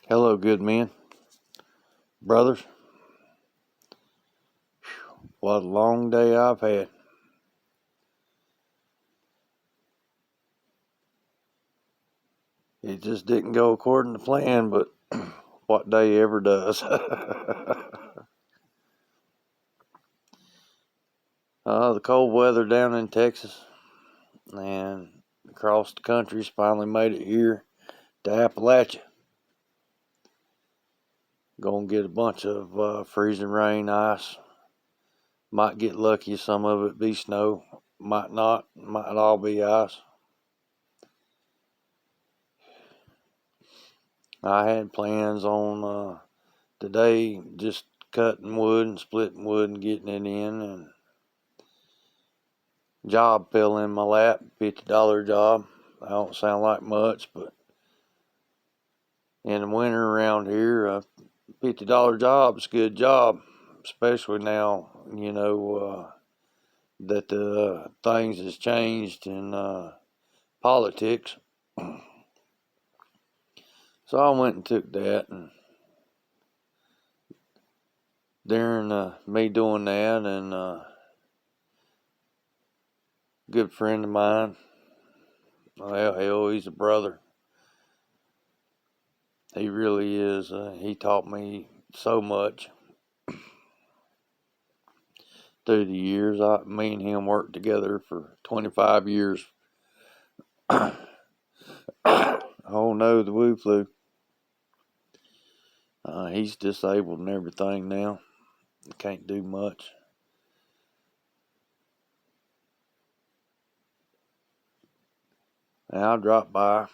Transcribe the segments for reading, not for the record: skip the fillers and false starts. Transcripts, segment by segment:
Hello, good men, brothers. What a long day I've had. It just didn't go according to plan, but what day ever does? The cold weather down in Texas and across the country's finally made it here to Appalachia. Gonna get a bunch of freezing rain, ice. Might get lucky, some of it be snow. Might not, might all be ice. I had plans on today just cutting wood and splitting wood and getting it in, and job fell in my lap, $50 job. I don't sound like much, but in the winter around here, a $50 job is a good job, especially now, that the things has changed in politics. So I went and took that, and during me doing that, and a good friend of mine, well, hell, he's a brother. He really is. He taught me so much through the years. Me and him worked together for 25 years. Oh no, the woo flu. He's disabled and everything now. Can't do much. And I dropped by.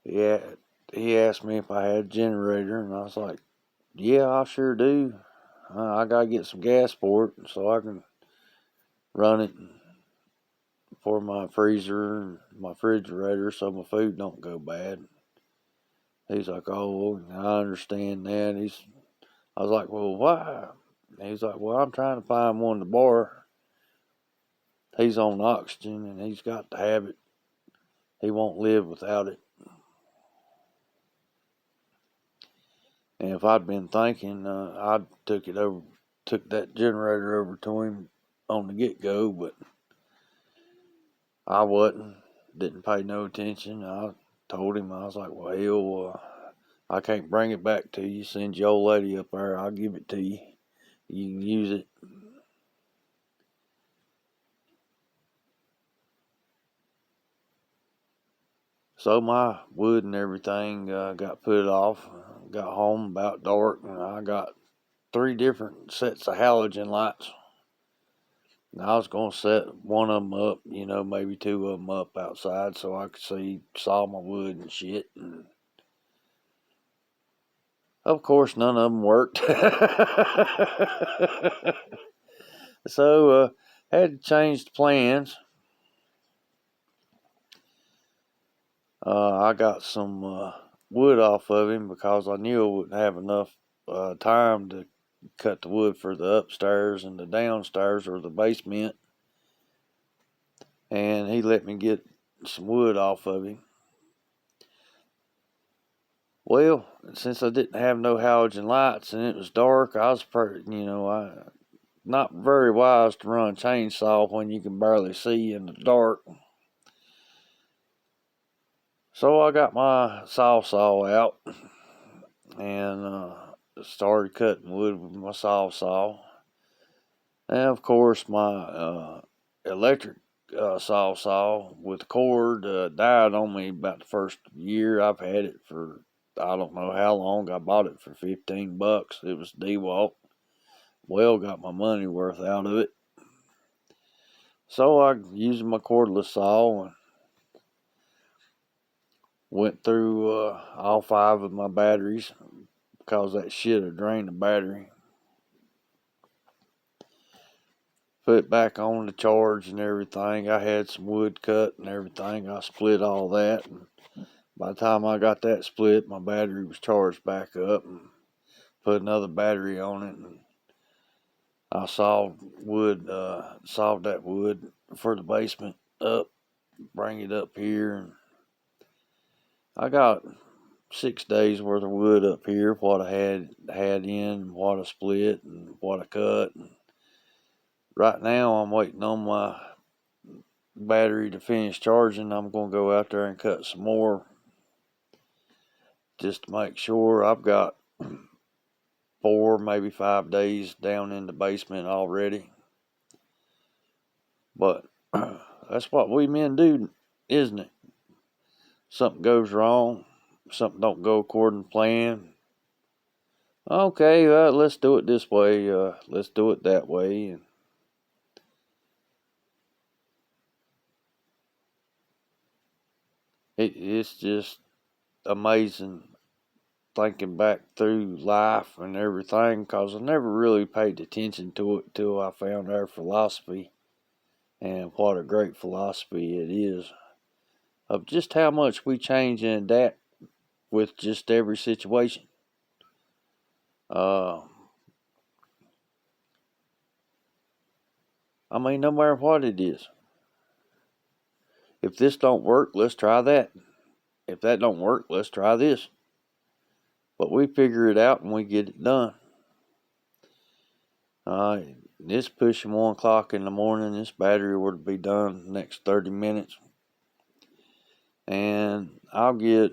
He asked me if I had a generator, and I was like, yeah, I sure do. I gotta get some gas for it so I can run it for my freezer and my refrigerator so my food don't go bad. He's like, oh, I understand that. I was like, well, why? He's like, well, I'm trying to find one to borrow. He's on oxygen and he's got to have it. He won't live without it. And if I'd been thinking, I'd took that generator over to him on the get go, but I wasn't. Didn't pay no attention. I told him, I was like, well, hell, I can't bring it back to you. Send your old lady up there. I'll give it to you. You can use it. So my wood and everything got put off. Got home about dark, and I got 3 different sets of halogen lights. And I was going to set one of them up, maybe 2 of them up outside so I could saw my wood and shit. And of course, none of them worked. So had to change the plans. I got some wood off of him because I knew I wouldn't have enough time to cut the wood for the upstairs and the downstairs or the basement. And he let me get some wood off of him. Well, since I didn't have no halogen lights and it was dark, I was not very wise to run a chainsaw when you can barely see in the dark. So I got my saw out and started cutting wood with my saw. And of course, my electric saw with the cord died on me about the first year. I've had it for I don't know how long. I bought it for $15. It was DeWalt. Well, got my money worth out of it. So I used my cordless saw and went through all 5 of my batteries because that shit had drained the battery. Put it back on the charge and everything. I had some wood cut and everything. I split all that. And by the time I got that split, my battery was charged back up and put another battery on it. And I sawed that wood for the basement up bring it up here. And I got 6 days worth of wood up here, what I had in, what I split, and what I cut. And right now, I'm waiting on my battery to finish charging. I'm going to go out there and cut some more just to make sure. I've got 4, maybe 5 days down in the basement already. But that's what we men do, isn't it? Something goes wrong, something don't go according to plan. Okay, let's do it this way. Let's do it that way. And it's just amazing thinking back through life and everything, because I never really paid attention to it till I found our philosophy, and what a great philosophy it is, of just how much we change and adapt with just every situation. I mean, no matter what it is. If this don't work, let's try that. If that don't work, let's try this. But we figure it out and we get it done. It's pushing 1 o'clock in the morning. This battery would be done the next 30 minutes. And I'll get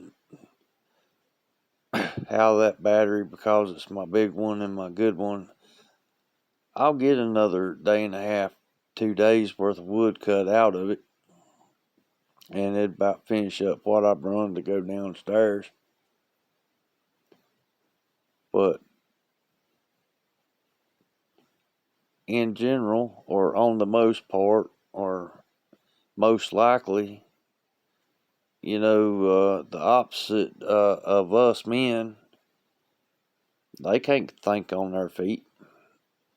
out of that battery, because it's my big one and my good one. I'll get another day and a half, 2 days worth of wood cut out of it. And it'd about finish up what I've run to go downstairs. But in general, or on the most part, or most likely, the opposite of us men, they can't think on their feet.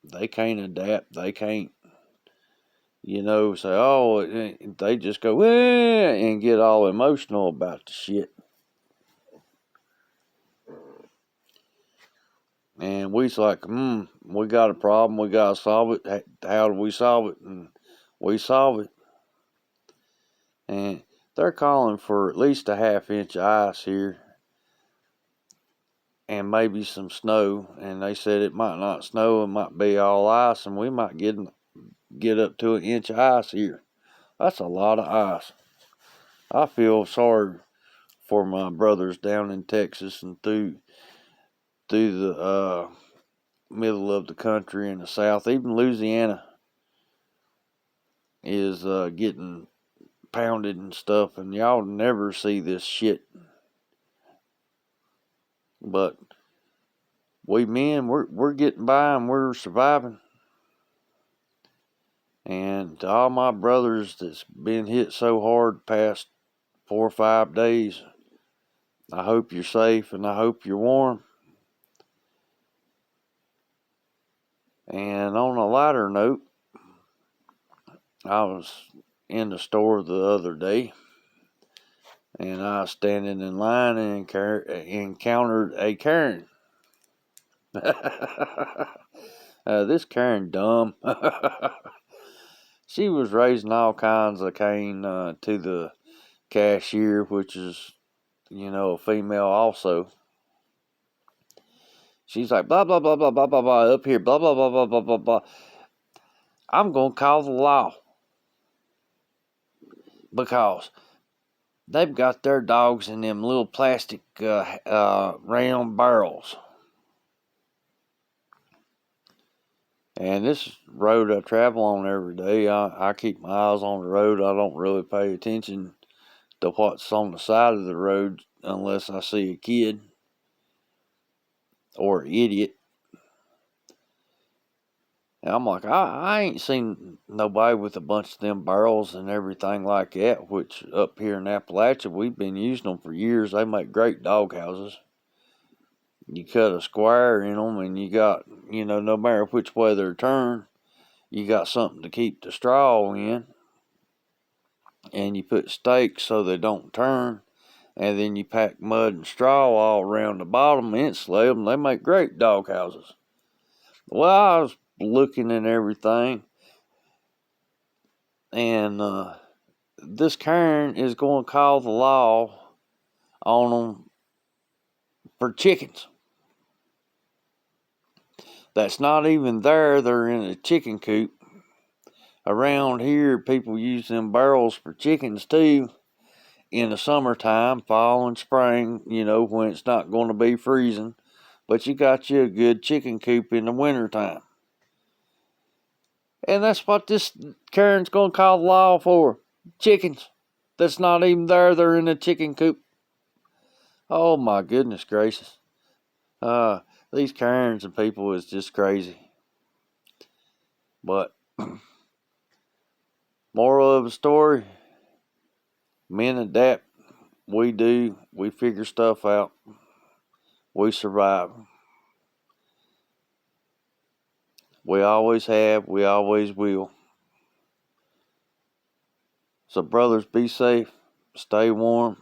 They can't adapt. They can't, say, oh, they just go, and get all emotional about the shit. And we's like, we got a problem, we got to solve it. How do we solve it? And we solve it. And they're calling for at least a half-inch of ice here, and maybe some snow. And they said it might not snow, it might be all ice, and we might get up to 1 inch of ice here. That's a lot of ice. I feel sorry for my brothers down in Texas and through the middle of the country in the south. Even Louisiana is getting pounded and stuff, and y'all never see this shit. But we men, we're getting by and we're surviving. And to all my brothers that's been hit so hard the past 4 or 5 days, I hope you're safe and I hope you're warm. And on a lighter note, I was in the store the other day, and I was standing in line and encountered a Karen. This Karen dumb. She was raising all kinds of Cain to the cashier, which is, a female also. She's like, blah, blah, blah, blah, blah, blah, blah, up here, blah, blah, blah, blah, blah, blah, blah. I'm going to call the law, because they've got their dogs in them little plastic round barrels. And this road I travel on every day, I keep my eyes on the road. I don't really pay attention to what's on the side of the road unless I see a kid or an idiot. And I'm like, I ain't seen nobody with a bunch of them barrels and everything like that, which up here in Appalachia, we've been using them for years. They make great dog houses. You cut a square in them, and you got, no matter which way they're turned, you got something to keep the straw in. And you put stakes so they don't turn. And then you pack mud and straw all around the bottom, insulate them. They make great dog houses. Well, I was looking at everything, and this Karen is going to call the law on them for chickens. That's not even there. They're in a chicken coop. Around here, people use them barrels for chickens too in the summertime, fall and spring, when it's not going to be freezing. But you got you a good chicken coop in the wintertime. And that's what this Karen's going to call the law for. Chickens. That's not even there. They're in a chicken coop. Oh my goodness gracious. These Karens and people is just crazy. But moral of the story, men adapt. We do. We figure stuff out. We survive. We always have. We always will. So brothers, be safe. Stay warm.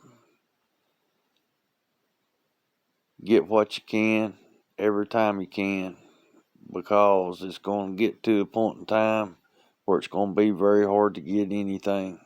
Get what you can every time you can, because it's going to get to a point in time where it's going to be very hard to get anything.